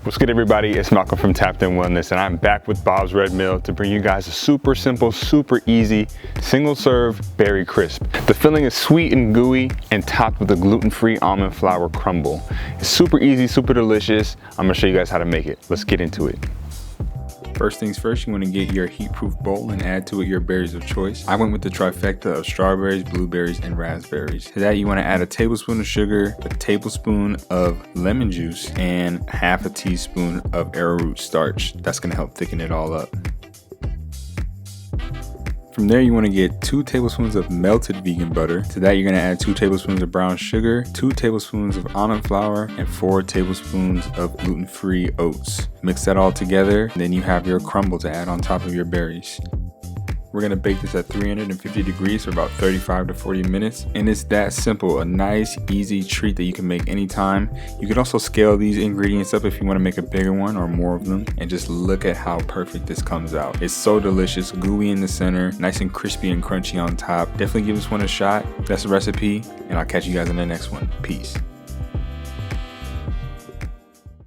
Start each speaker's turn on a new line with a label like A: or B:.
A: What's good, everybody? It's Malcolm from Tapped In Wellness, and I'm back with Bob's Red Mill to bring you guys a super simple, super easy, single serve berry crisp. The filling is sweet and gooey and topped with a gluten-free almond flour crumble. It's super easy, super delicious. I'm gonna show you guys how to make it. Let's get into it. First things first, you want to get your heat-proof bowl and add to it your berries of choice. I went with the trifecta of strawberries, blueberries, and raspberries. To that, you want to add a tablespoon of sugar, a tablespoon of lemon juice, and half a teaspoon of arrowroot starch. That's going to help thicken it all up. From there, you want to get 2 tablespoons of melted vegan butter. To that, you're going to add 2 tablespoons of brown sugar, 2 tablespoons of almond flour, and 4 tablespoons of gluten-free oats. Mix that all together, and then you have your crumble to add on top of your berries. We're going to bake this at 350 degrees for about 35 to 40 minutes. And it's that simple, a nice, easy treat that you can make anytime. You can also scale these ingredients up if you want to make a bigger one or more of them. And just look at how perfect this comes out. It's so delicious, gooey in the center, nice and crispy and crunchy on top. Definitely give this one a shot. That's the recipe, and I'll catch you guys in the next one. Peace.